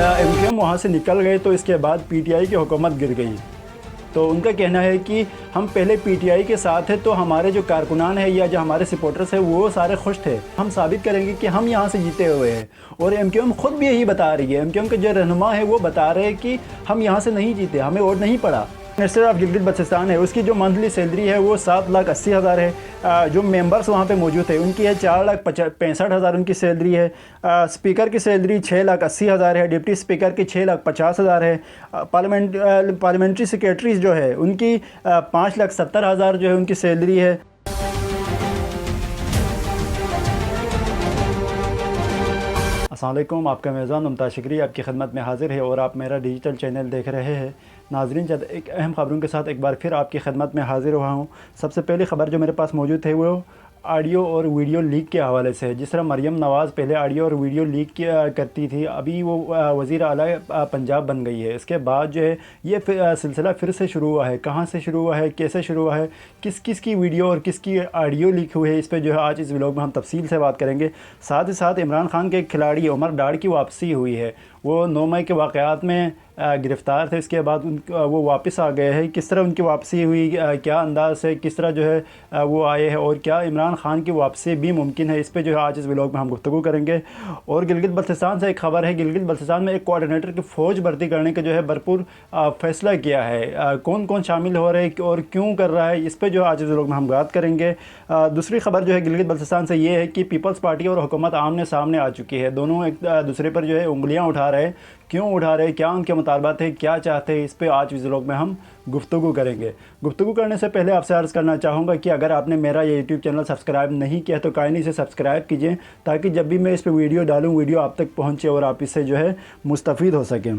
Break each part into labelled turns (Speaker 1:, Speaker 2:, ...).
Speaker 1: MQM वहाँ से निकल गए तो इसके बाद पीटीआई की हुकूमत गिर गई। तो उनका कहना है कि हम पहले पीटीआई के साथ थे तो हमारे जो कारकुनान है या जो हमारे सपोर्टर्स हैं वो सारे खुश थे। हम साबित करेंगे कि हम यहाँ से जीते हुए हैं। और एमक्यूएम खुद भी यही बता रही है, एमक्यूएम के जो रहनुमा है वो बता रहे हैं कि हम यहाँ से नहीं जीते, हमें वोट नहीं पड़ा। मिनिस्टर ऑफ गिलगित बल्तिस्तान है, उसकी जो मंथली सैलरी है वो 7,80,000 है। जो मेंबर्स वहाँ पे मौजूद है उनकी है 4,65,000 उनकी सैलरी है। स्पीकर की सैलरी 6,80,000 है। डिप्टी स्पीकर की 6,50,000 है। पार्लियामेंट्री सेक्रेटरीज जो है उनकी 5,70,000 जो है उनकी सैलरी है। अस्सलाम वालेकुम, आपका मेज़बान मुमताज़ शिकरी आपकी खिदमत में हाज़िर है और आप मेरा डिजिटल चैनल देख रहे हैं। नाज़रीन, जब एक अहम ख़बरों के साथ एक बार फिर आपकी खिदमत में हाज़िर हुआ हूँ। सबसे पहली ख़बर जो मेरे पास मौजूद है वो ऑडियो और वीडियो लीक के हवाले से है। जिस तरह मरियम नवाज़ पहले ऑडियो और वीडियो लीक करती थी, अभी वो वज़ीर आला पंजाब बन गई है। इसके बाद जो है ये सिलसिला फिर से शुरू हुआ है। कहाँ से शुरू हुआ है, कैसे शुरू हुआ है, किस किस की वीडियो और किसकी ऑडियो लीक हुई है, इस पर जो है आज इस व्लॉग में हम तफसील से बात करेंगे। साथ ही साथ इमरान खान के एक खिलाड़ी उमर डार की वापसी हुई है। वो 9 मई के वाक़यात में गिरफ़्तार थे, इसके बाद वो वापस आ गए हैं। किस तरह उनकी वापसी हुई, क्या अंदाज़ है, किस तरह जो है वो आए हैं और क्या इमरान खान की वापसी भी मुमकिन है, इस पे जो है आज इस व्लॉग में हम गुफ्तगू करेंगे। और गिलगित बल्तिस्तान से एक ख़बर है, गिलगित बल्तिस्तान में एक कोऑर्डिनेटर की फ़ौज भर्ती करने का जो है भरपूर फ़ैसला किया है। कौन कौन शामिल हो रहे हैं और क्यों कर रहा है, इस पर जो है आज इस व्लॉग में हम बात करेंे। दूसरी ख़बर जो है गिलगित बल्तिस्तान से ये है कि पीपल्स पार्टी और हुकूमत आमने सामने आ चुकी है। दोनों एक दूसरे पर जो है उंगलियाँ उठा रहे हैं। क्यों उठा रहे हैं, क्या उनके मुतालबात है, क्या चाहते हैं, इस पे आज इस व्लॉग में हम गुफ्तगू करेंगे। गुफ्तगू करने से पहले आपसे अर्ज़ करना चाहूँगा कि अगर आपने मेरा ये यूट्यूब चैनल सब्सक्राइब नहीं किया तो काइंडली इसे सब्सक्राइब कीजिए, ताकि जब भी मैं इस पर वीडियो डालूँ वीडियो आप तक पहुँचे और आप इससे जो है मुस्तफ़ीद हो सकें।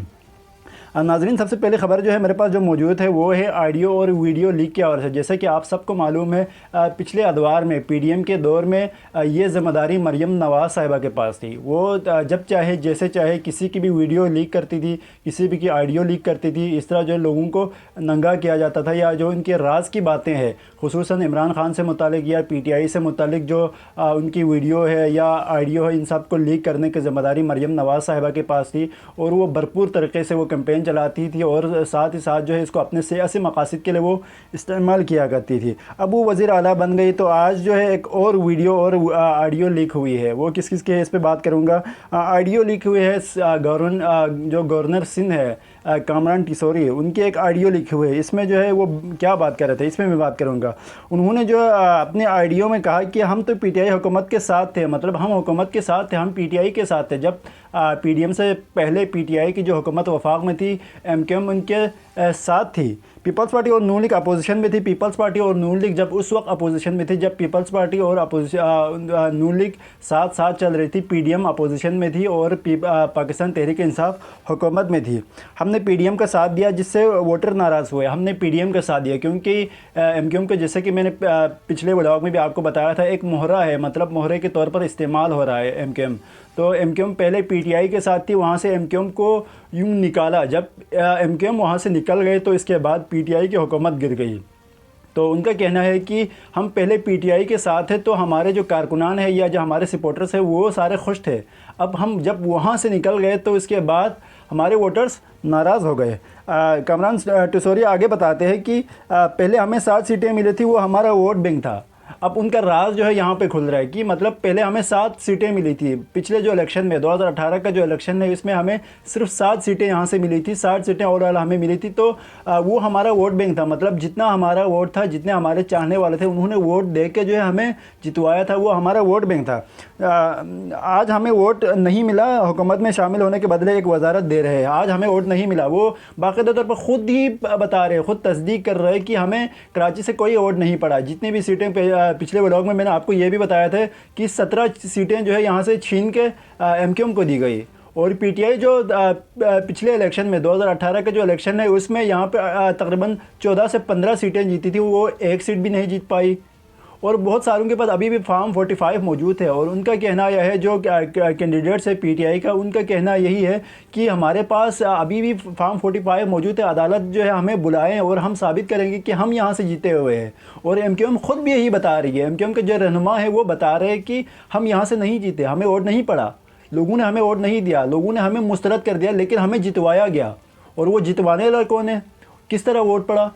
Speaker 1: नाज़रीन, सबसे पहले ख़बर जो है मेरे पास जो मौजूद है वो है ऑडियो और वीडियो लीक के हवाले से। जैसे कि आप सबको मालूम है, पिछले अदवार में पीडीएम के दौर में ये ज़िम्मेदारी मरियम नवाज़ साहिबा के पास थी। वो जब चाहे जैसे चाहे किसी की भी वीडियो लीक करती थी, किसी भी की ऑडियो लीक करती थी। इस तरह जो लोगों को नंगा किया जाता था, या जो इनके राज की बातें हैं खुसूसन इमरान खान से मुतालिक या पीटीआई से मुतालिक जो उनकी वीडियो है या ऑडियो है, इन सब को लीक करने की ज़िम्मेदारी मरियम नवाज़ साहिबा के पास थी। और वो भरपूर तरीके से वो कैंपेन चलाती थी और साथ ही साथ जो है इसको अपने सियासी मकासद के लिए वो इस्तेमाल किया करती थी। अब वो वज़ीर आला बन गई तो आज जो है एक और वीडियो और ऑडियो लीक हुई है। वो किस किस के है इस पे बात करूँगा। ऑडियो लीक हुई है जो गवर्नर सिंध है कामरान टिसोरी, उनकी एक ऑडियो लिखी हुई है। इसमें जो है वो क्या बात कर रहे थे, इसमें मैं बात करूँगा। उन्होंने जो अपने ऑडियो में कहा कि हम तो पीटीआई हुकूमत के साथ थे, मतलब हम हुकूमत के साथ थे, हम पीटीआई के साथ थे। जब पीडीएम से पहले पीटीआई की जो हुकूमत वफाक में थी, एमक्यूएम उनके साथ थी। पीपल्स पार्टी और नून लीग अपोजिशन में थी। पीपल्स पार्टी और नून लीग जब उस वक्त अपोजिशन में थी जब पीपल्स पार्टी और नून लीग साथ साथ चल रही थी। पीडीएम अपोजिशन में थी और पाकिस्तान तहरीक इंसाफ हुकूमत में थी। हमने पीडीएम का साथ दिया जिससे वोटर नाराज़ हुए, हमने पीडीएम का साथ दिया क्योंकि एमक्यूएम के, जैसे कि मैंने पिछले व्लॉग में भी आपको बताया था, एक मोहरा है, मतलब मोहरे के तौर पर इस्तेमाल हो रहा है एमक्यूएम। तो एमक्यूएम पहले पीटीआई के साथ थी, वहाँ से एमक्यूएम को यूँ निकाला। जब एमक्यूएम वहाँ से निकल गए तो इसके बाद पीटीआई की हुकूमत गिर गई। तो उनका कहना है कि हम पहले पीटीआई के साथ थे तो हमारे जो कारकुनान है या जो हमारे सपोर्टर्स हैं वो सारे खुश थे। अब हम जब वहाँ से निकल गए तो इसके बाद हमारे वोटर्स नाराज़ हो गए। कामरान टिसोरी आगे बताते हैं कि पहले हमें 7 सीटें मिली थी, वो हमारा वोट बैंक था। अब उनका राज जो है यहाँ पे खुल रहा है कि मतलब पहले हमें 7 सीटें मिली थी। पिछले जो इलेक्शन में 2018 का जो इलेक्शन है इसमें हमें सिर्फ 7 सीटें यहाँ से मिली थी, 60 सीटें ओवरऑल हमें मिली थी। तो वो हमारा वोट बैंक था, मतलब जितना हमारा वोट था, जितने हमारे चाहने वाले थे उन्होंने वोट दे के जो है हमें जितवाया था, वो हमारा वोट बैंक था। आज हमें वोट नहीं मिला, हुकूमत में शामिल होने के बदले एक वजारत दे रहे हैं, आज हमें वोट नहीं मिला। वो बाकायदा तौर पर ख़ुद ही बता रहे, ख़ुद तस्दीक कर रहे हैं कि हमें कराची से कोई वोट नहीं पड़ा। जितनी भी सीटें पिछले व्लॉग में मैंने आपको ये भी बताया था कि 17 सीटें जो है यहाँ से छीन के एमक्यूएम को दी गई। और पीटीआई जो पिछले इलेक्शन में 2018 का जो इलेक्शन है उसमें यहाँ पे तकरीबन 14 से 15 सीटें जीती थी, वो एक सीट भी नहीं जीत पाई। और बहुत सारों के पास अभी भी फार्म 45 मौजूद है। और उनका कहना यह है, जो कैंडिडेट्स है पीटीआई का, उनका कहना यही है कि हमारे पास अभी भी फार्म 45 मौजूद है, अदालत जो है हमें बुलाएं और हम साबित करेंगे कि हम यहाँ से जीते हुए हैं। और एमक्यूएम खुद भी यही बता रही है, एमक्यूएम के जो रहनुमा है वो बता रहे हैं कि हम यहाँ से नहीं जीते, हमें वोट नहीं पड़ा। लोगों ने हमें वोट नहीं दिया, लोगों ने हमें मुस्तरद कर दिया, लेकिन हमें जितवाया गया। और वो जितवाने वाला कौन है, किस तरह वोट पड़ा,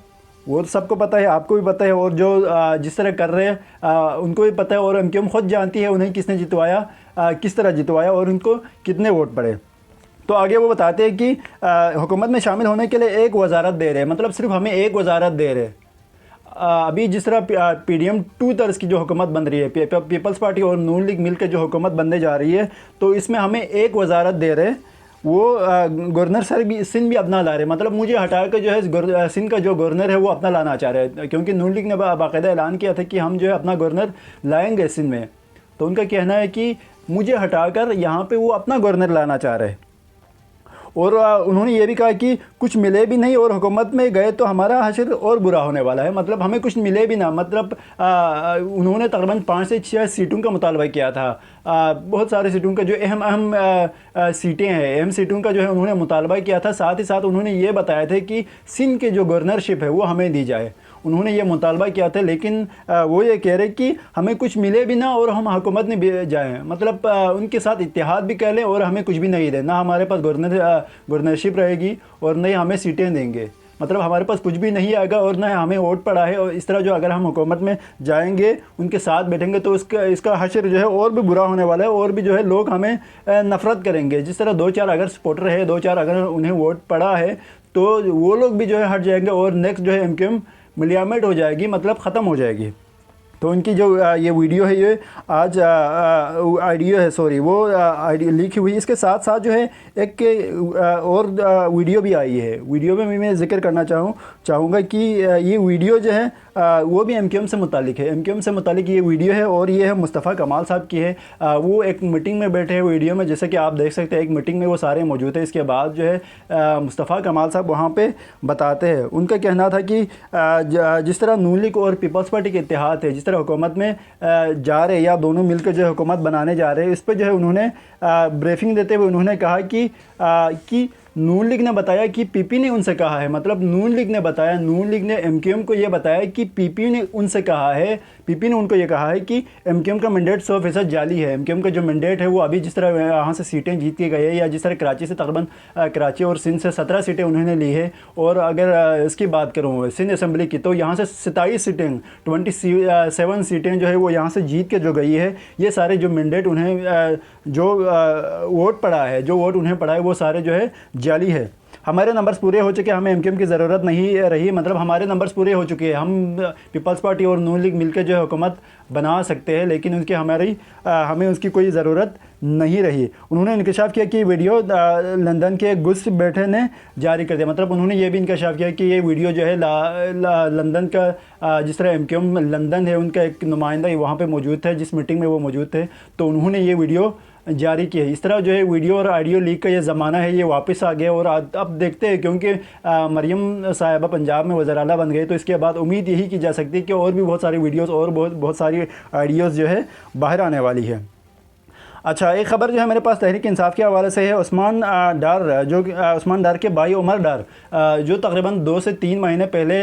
Speaker 1: वो सबको पता है, आपको भी पता है, और जो जिस तरह कर रहे हैं उनको भी पता है, और एमक्यूएम खुद जानती है उन्हें किसने जितवाया, किस तरह जितवाया और उनको कितने वोट पड़े। तो आगे वो बताते हैं कि हुकूमत में शामिल होने के लिए एक वजारत दे रहे हैं, मतलब सिर्फ हमें एक वजारत दे रहे हैं। अभी जिस तरह PDM 2 तर्ज की जो हुकूमत बन रही है, पीपल्स पार्टी और नून लीग मिलकर जो हुकूमत बनने जा रही है, तो इसमें हमें एक वजारत दे रहे हैं। वो गवर्नर सर भी सिंध भी अपना ला रहे हैं, मतलब मुझे हटा कर जो है सिंध का जो गवर्नर है वो अपना लाना चाह रहे हैं, क्योंकि नून लीग ने बाकायदा ऐलान किया था कि हम जो है अपना गवर्नर लाएंगे सिंध में। तो उनका कहना है कि मुझे हटाकर यहाँ पे वो अपना गवर्नर लाना चाह रहे हैं। और उन्होंने ये भी कहा कि कुछ मिले भी नहीं और हुकूमत में गए तो हमारा हशर और बुरा होने वाला है, मतलब हमें कुछ मिले भी ना। मतलब उन्होंने तकरीबन 5 से 6 सीटों का मुतालबा किया था, बहुत सारे सीटों का जो अहम सीटें हैं, अहम सीटों का जो है उन्होंने मुतालबा किया था। साथ ही साथ उन्होंने ये बताया था कि सिंध के जो गवर्नरशिप है वो हमें दी जाए, उन्होंने ये मुतालबा किया था। लेकिन वो ये कह रहे कि हमें कुछ मिले भी ना और हम हुकूमत में भी जाएँ, मतलब उनके साथ इत्तेहाद भी कर लें और हमें कुछ भी नहीं दें, ना हमारे पास गवर्नरशिप रहेगी और नहीं हमें सीटें देंगे, मतलब हमारे पास कुछ भी नहीं आएगा और ना हमें वोट पड़ा है। और इस तरह जो अगर हम हुकूमत में जाएंगे, उनके साथ बैठेंगे, तो इसका हशर जो है और भी बुरा होने वाला है, और भी जो है लोग हमें नफ़रत करेंगे। जिस तरह 2-4 अगर सपोर्टर है, 2-4 अगर उन्हें वोट पड़ा है, तो वो लोग भी जो है हट जाएंगे और नेक्स्ट जो है एमक्यूएम मिलियामेट हो जाएगी, मतलब ख़त्म हो जाएगी। तो उनकी जो ये वीडियो है, ये आज आइडियो है, सॉरी, वो आइडियो लिखी हुई। इसके साथ साथ जो है एक और वीडियो भी आई है। वीडियो में मैं जिक्र करना चाहूँगा कि ये वीडियो जो है वो भी एमक्यूएम से मुतालिक है। एमक्यूएम से मुतालिक ये वीडियो है और ये है मुस्तफ़ा कमाल साहब की है। वो एक मीटिंग में बैठे हैं वीडियो में, जैसे कि आप देख सकते हैं, एक मीटिंग में वो सारे मौजूद हैं। इसके बाद जो है मुस्तफ़ा कमाल साहब वहाँ पे बताते हैं, उनका कहना था कि जिस तरह नून लीग और पीपल्स पार्टी के इत्तेहाद है, जिस तरह हुकूमत में जा रहे या दोनों मिलकर जो है हुकूमत बनाने जा रहे हैं, इस पर जो है उन्होंने ब्रीफिंग देते हुए उन्होंने कहा कि नून लीग ने बताया कि पीपी ने उनसे कहा है, मतलब नून लीग ने बताया, नून लीग ने एमक्यूएम को ये बताया कि पीपी ने उनसे कहा है, पीपी ने उनको ये कहा है कि एमक्यूएम का मैंडेट 100% जाली है। एमक्यूएम का जो मैंडेट है वो अभी जिस तरह यहाँ से सीटें जीत के गए, या जिस तरह कराची से तकरीबन कराची और सिंध से 17 सीटें उन्होंने ली है, और अगर इसकी बात करूँ सिंध असम्बली की, तो यहाँ से 27 सीटें 27 सीटें जो है वो यहाँ से जीत के जो गई है। ये सारे जो मैंडेट उन्हें जो वोट पड़ा है, जो वोट उन्हें पड़ा है, वो सारे जो है जाली है। हमारे नंबर्स पूरे हो चुके, हमें एमक्यूएम की ज़रूरत नहीं रही, मतलब हमारे नंबर्स पूरे हो चुके हैं, हम पीपल्स पार्टी और नून लीग मिलकर जो है हुकूमत बना सकते हैं, लेकिन हमें उसकी कोई ज़रूरत नहीं रही। उन्होंने इंकशाफ किया कि वीडियो लंदन के गुस्ट बैठे ने जारी कर दिया, मतलब उन्होंने ये भी इंकशाफ किया कि ये वीडियो जो है लंदन का, जिस तरह एमक्यूएम लंदन है, उनका एक नुमाइंदा वहाँ पे मौजूद था, जिस मीटिंग में वो मौजूद थे, तो उन्होंने ये वीडियो जारी की है। इस तरह जो है वीडियो और ऑडियो लीक का ये ज़माना है, ये वापस आ गया। और अब देखते हैं, क्योंकि मरियम साहिबा पंजाब में वज़ीर आला बन गए, तो इसके बाद उम्मीद यही की जा सकती है कि और भी बहुत सारी वीडियोस और बहुत सारी ऑडियोज़ जो है बाहर आने वाली है। अच्छा, एक ख़बर जो है मेरे पास तहरीक इंसाफ के हवाले से है। उस्मान डार के भाई उमर डार, जो तकरीबन 2 से 3 महीने पहले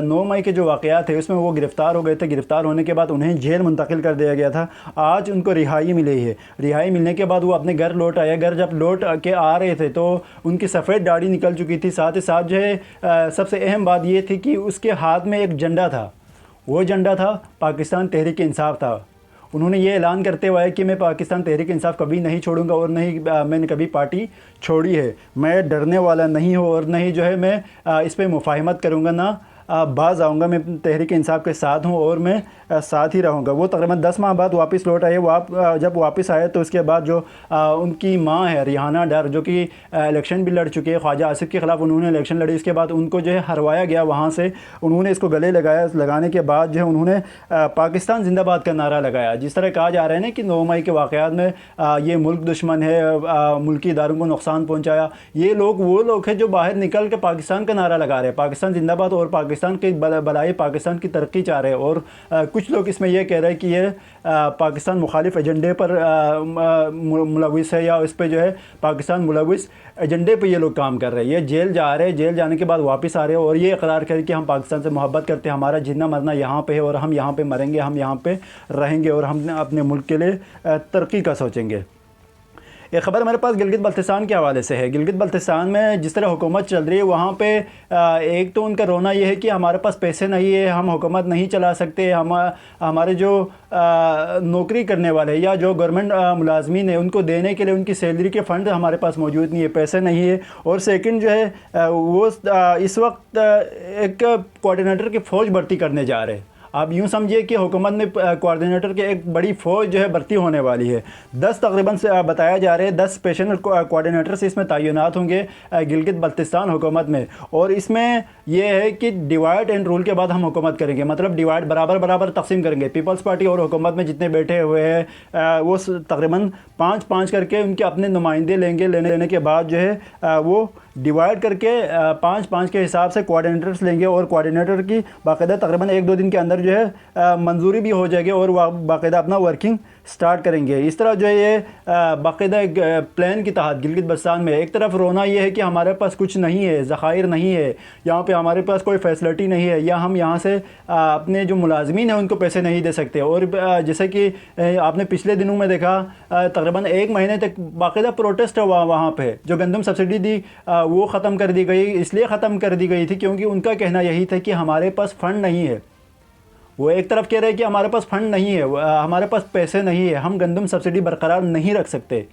Speaker 1: 9 मई के जो वाक़यात थे उसमें वो गिरफ़्तार हो गए थे। गिरफ़्तार होने के बाद उन्हें जेल मुंतकिल कर दिया गया था। आज उनको रिहाई मिली है। रिहाई मिलने के बाद वो अपने घर लौट आए। घर जब लौट के आ रहे थे तो उनकी सफ़ेद दाढ़ी निकल चुकी थी। साथ ही साथ जो है सबसे अहम बात ये थी कि उसके हाथ में एक झंडा था। वो झंडा था पाकिस्तान तहरीक इंसाफ था। उन्होंने ये ऐलान करते हुए कि मैं पाकिस्तान तहरीक इंसाफ कभी नहीं छोड़ूंगा और नहीं मैंने कभी पार्टी छोड़ी है। मैं डरने वाला नहीं हूँ और नहीं जो है मैं इस पर मुफाहमत करूँगा, ना बाज आऊँगा। मैं तहरीक इंसाफ के साथ हूँ और मैं साथ ही रहूँगा। वो तकरीबन 10 माह बाद वापस लौट आए। जब वापस आए तो उसके बाद जो उनकी माँ है रिहाना डार, जो कि इलेक्शन भी लड़ चुके हैं, ख्वाजा आसिफ के ख़िलाफ़ उन्होंने इलेक्शन लड़ी। इसके बाद उनको जो है हरवाया गया वहाँ से। उन्होंने इसको गले लगाने के बाद जो है उन्होंने पाकिस्तान जिंदाबाद का नारा लगाया। जिस तरह कहा जा रहा है ना कि 9 मई के वाक़यात में ये मुल्क दुश्मन है, मुल्की इदारों को नुकसान पहुँचाया। ये लोग वो लोग हैं जो बाहर निकल के पाकिस्तान का नारा लगा रहे हैं, पाकिस्तान जिंदाबाद और पाकिस्तान की भलाई, पाकिस्तान की तरक्की चाह रहे हैं। और कुछ लोग इसमें यह कह रहे हैं कि ये पाकिस्तान मुखालिफ एजेंडे पर मुलविस है, या इस पर जो है पाकिस्तान मुलविस एजेंडे पे ये लोग काम कर रहे हैं। ये जेल जा रहे हैं, जेल जाने के बाद वापस आ रहे हैं और ये इकरार करें कि हम पाकिस्तान से मोहब्बत करते हैं, हमारा जीना मरना यहाँ पे है और हम यहाँ पे मरेंगे, हम यहाँ पे रहेंगे और हम अपने मुल्क के लिए तरक्की का सोचेंगे। एक ख़बर मेरे पास गिलगित बल्तिस्तान के हवाले से है। गिलगित बल्तिस्तान में जिस तरह हुकूमत चल रही है वहाँ पे एक तो उनका रोना ये है कि हमारे पास पैसे नहीं है, हम हुकूमत नहीं चला सकते, हमारे जो नौकरी करने वाले या जो गवर्नमेंट मुलाजमीन है उनको देने के लिए उनकी सैलरी के फ़ंड हमारे पास मौजूद नहीं है, पैसे नहीं है। और सेकंड जो है वो इस वक्त एक कोऑर्डिनेटर की फ़ौज भर्ती करने जा रहे हैं। आप यूँ समझिए कि हुकूमत में कोऑर्डिनेटर की एक बड़ी फ़ौज जो है भर्ती होने वाली है। 10 तकरीबन से बताया जा रहे हैं 10 स्पेशल कोऑर्डिनेटर्स इसमें तैनात होंगे गिलगित बल्तिस्तान हुकूमत में। और इसमें यह है कि डिवाइड एंड रूल के बाद हम हुकूमत करेंगे, मतलब डिवाइड बराबर बराबर तकसीम करेंगे। पीपल्स पार्टी और हुकूमत में जितने बैठे हुए हैं वो तकरीबन 5-5 करके उनके अपने नुमाइंदे लेने के बाद जो है वो डिवाइड करके 5-5 के हिसाब से कोऑर्डिनेटर्स लेंगे और कोऑर्डिनेटर की बाकायदा तकरीबन 1-2 दिन के अंदर जो है मंजूरी भी हो जाएगी और बाकायदा अपना वर्किंग स्टार्ट करेंगे। इस तरह जो है ये बाकायदा एक प्लान के तहत गिलगित बल्तिस्तान में एक तरफ रोना ये है कि हमारे पास कुछ नहीं है, ज़खायर नहीं है, यहाँ पे हमारे पास कोई फैसिलिटी नहीं है, या हम यहाँ से अपने जो मुलाजमीन हैं उनको पैसे नहीं दे सकते। और जैसे कि आपने पिछले दिनों में देखा तकरीबन 1 महीने तक बाकायदा प्रोटेस्ट हुआ वहाँ पे। जो गंदम सब्सिडी थी वो ख़त्म कर दी गई, इसलिए ख़त्म कर दी गई थी क्योंकि उनका कहना यही था कि हमारे पास फ़ंड नहीं है। वो एक तरफ कह रहे हैं कि हमारे पास फ़ंड नहीं है, हमारे पास पैसे नहीं है, हम गंदम सब्सिडी बरकरार नहीं रख सकते।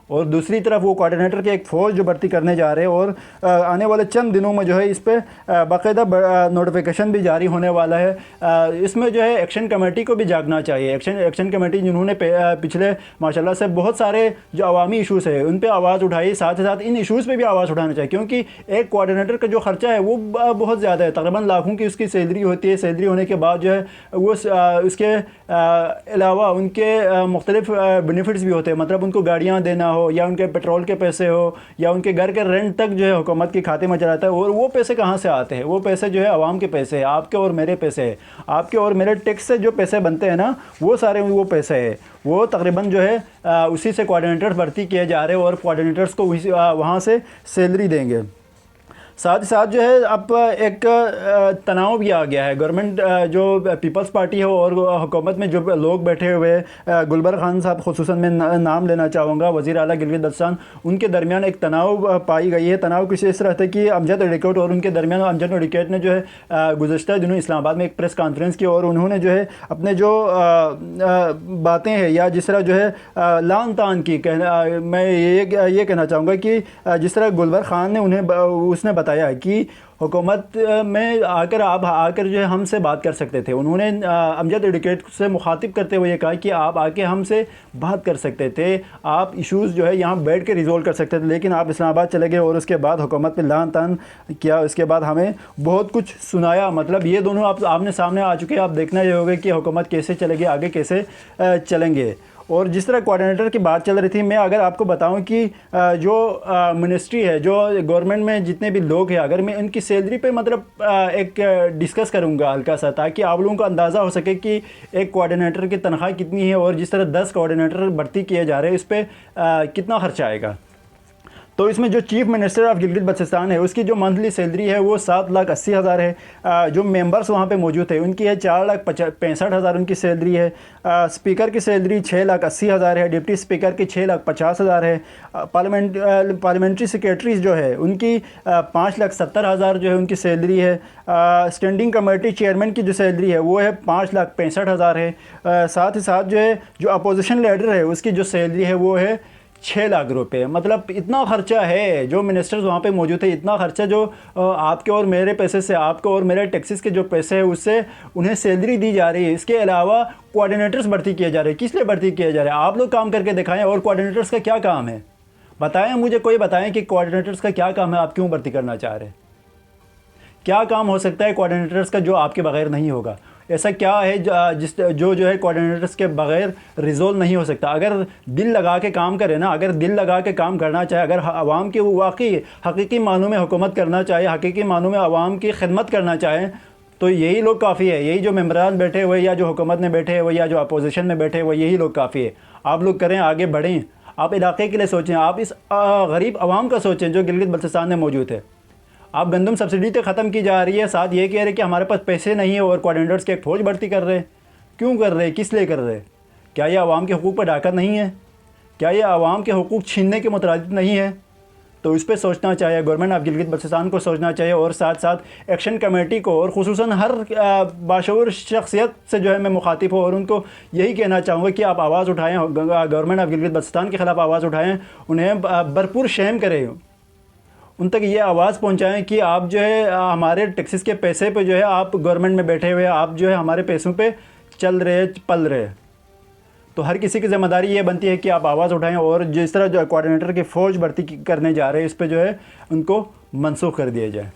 Speaker 1: और दूसरी तरफ वो कोऑर्डिनेटर के एक फ़ौज जो भर्ती करने जा रहे हैं और आने वाले चंद दिनों में जो है इस पर बाकायदा नोटिफिकेशन भी जारी होने वाला है। इसमें जो है एक्शन कमेटी को भी जागना चाहिए। एक्शन कमेटी जिन्होंने पिछले माशाल्लाह से बहुत सारे जो अवामी इशूज़ है उन पर आवाज़ उठाई, साथ ही साथ इन इशूज़ पर भी आवाज़ उठाना चाहिए क्योंकि एक कोऑर्डिनेटर का जो ख़र्चा है वो बहुत ज़्यादा है, तकरीबन लाखों की उसकी सैलरी होती है। सैलरी होने के बाद जो है वो उसके अलावा उनके मुख्तलिफ बेनिफिट्स भी होते हैं, मतलब उनको गाड़ियाँ देना हो या उनके पेट्रोल के पैसे हो या उनके घर के रेंट तक जो है हुकूमत के खाते में चलाता है। और वो पैसे कहाँ से आते हैं? वो पैसे जो है आवाम के पैसे हैं, आपके और मेरे पैसे हैं। आपके और मेरे टैक्स से जो पैसे बनते हैं ना वो सारे वो पैसे हैं। वो तकरीबन जो है उसी से कोऑर्डिनेटर्स भर्ती किए जा रहे हैं और कोऑर्डिनेटर्स को वहाँ से सैलरी देंगे। साथ ही साथ जो है अब एक तनाव भी आ गया है। गवर्नमेंट जो पीपल्स पार्टी है और हुकूमत में जो लोग बैठे हुए हैं, गुलबर खान साहब खुसूसन मैं नाम लेना चाहूँगा, वज़ीर आला गिलगित बल्तिस्तान, उनके दरमियान एक तनाव पाई गई है। तनाव कुछ इस तरह था कि अमजद एडिकेट और उनके दरमियान अमजद एडिकेट ने जो है गुज़श्ता दिनों इस्लामाबाद में एक प्रेस कॉन्फ्रेंस की और उन्होंने जो है अपने जो बातें हैं या जिस तरह जो है लान तान की मैं ये कहना चाहूँगा कि जिस तरह गुलबर खान ने उसने बताया कि हुकूमत में आकर जो है हमसे बात कर सकते थे। उन्होंने अमजद एडिकेट से मुखातिब करते हुए ये कहा कि आप आके हमसे बात कर सकते थे, आप इश्यूज़ जो है यहाँ बैठ के रिजोल्व कर सकते थे, लेकिन आप इस्लामाबाद चले गए और उसके बाद हुकूमत पे लान तान किया। उसके बाद हमें बहुत कुछ सुनाया। मतलब ये दोनों आप आमने सामने आ चुके हैं। आप देखना ये होगा कि हुकूमत कैसे चलेगी, आगे कैसे चलेंगे। और जिस तरह कोऑर्डिनेटर की बात चल रही थी, मैं अगर आपको बताऊं कि जो मिनिस्ट्री है, जो गवर्नमेंट में जितने भी लोग हैं, अगर मैं उनकी सैलरी पे मतलब एक डिस्कस करूंगा हल्का सा, ताकि आप लोगों को अंदाज़ा हो सके कि एक कोऑर्डिनेटर की तनख्वाह कितनी है और जिस तरह 10 कोऑर्डिनेटर भर्ती किए जा रहे हैं इस पर कितना खर्चा आएगा। तो इसमें जो chief minister of Gilgit Baltistan है उसकी जो मंथली सैलरी है वो 7,80,000 है। जो मेंबर्स वहाँ पे मौजूद है उनकी है 4,65,000 उनकी सैलरी है। स्पीकर की सैलरी 6,80,000 है। डिप्टी स्पीकर की 6,50,000 है। पार्लियामेंट्री सेक्रेटरीज जो है उनकी 5,70,000 जो है उनकी सैलरी है। स्टैंडिंग कमेटी चेयरमैन की जो सैलरी है वो है 5,65,000 है। साथ ही साथ जो है जो अपोजिशन लीडर है उसकी जो सैलरी है वो है 6 लाख रुपए। मतलब इतना खर्चा है, जो मिनिस्टर्स वहाँ पे मौजूद है इतना खर्चा जो आपके और मेरे पैसे से, आपके और मेरे टैक्सेस के जो पैसे हैं उससे उन्हें सैलरी दी जा रही है। इसके अलावा कोऑर्डिनेटर्स भर्ती किए जा रहे हैं। किस लिए भर्ती किए जा रहे हैं? आप लोग काम करके दिखाएं। और कोऑर्डिनेटर्स का क्या काम है बताएं मुझे, कोई बताएं कि कोऑर्डिनेटर्स का क्या काम है, आप क्यों भर्ती करना चाह रहे हैं? क्या काम हो सकता है कोऑर्डिनेटर्स का जो आपके बगैर नहीं होगा? ऐसा क्या है जो है कोऑर्डिनेटर्स के बगैर रिजोल्व नहीं हो सकता? अगर दिल लगा के काम करे ना, अगर दिल लगा के काम करना चाहे, अगर आवाम की वाकई हकीकी मानों में हुकूमत करना चाहे, हकीकी मानों में आवाम की खिदमत करना चाहें, तो यही लोग काफ़ी है। यही जो मेम्बरान बैठे हुए या जो हुकूमत में बैठे हुए या जो अपोजिशन में बैठे हुए, यही लोग काफ़ी है। आप लोग करें, आगे बढ़ें, आप इलाके के लिए सोचें, आप इस गरीब आवाम का सोचें जो गिलगित बल्तिस्तान में मौजूद है। आप गंदम सब्सिडी तो ख़त्म की जा रही है, साथ ये कह रहे कि हमारे पास पैसे नहीं है और कोऑर्डिनेटर्स के एक फ़ौज भर्ती कर रहे हैं। क्यों कर रहे हैं? किस लिए कर रहे हैं? क्या ये आवाम के हकूक़ पर डाका नहीं है? क्या ये आवाम के हुकूक छीनने के मुतरादिफ नहीं है? तो इस पर सोचना चाहिए, गवर्नमेंट ऑफ गिलगित बल्तिस्तान को सोचना चाहिए, और साथ साथ एक्शन कमेटी को, और ख़ुसूसन हर बाशऊर शख्सियत से जो है मैं मुखातिब हूँ, और उनको यही कहना चाहूँगा कि आप आवाज़ उठाएँ, गवर्नमेंट ऑफ गिलगित बल्तिस्तान के ख़िलाफ़ आवाज़ उठाएँ, उन्हें भरपूर शेम करें, उन तक ये आवाज़ पहुंचाएं कि आप जो है हमारे टैक्सेस के पैसे पे जो है आप गवर्नमेंट में बैठे हुए, आप जो है हमारे पैसों पे चल रहे पल रहे। तो हर किसी की ज़िम्मेदारी ये बनती है कि आप आवाज़ उठाएं, और जिस तरह जो कोऑर्डिनेटर की फ़ौज भर्ती करने जा रहे हैं, इस पे जो है उनको मनसूख कर दिया जाए।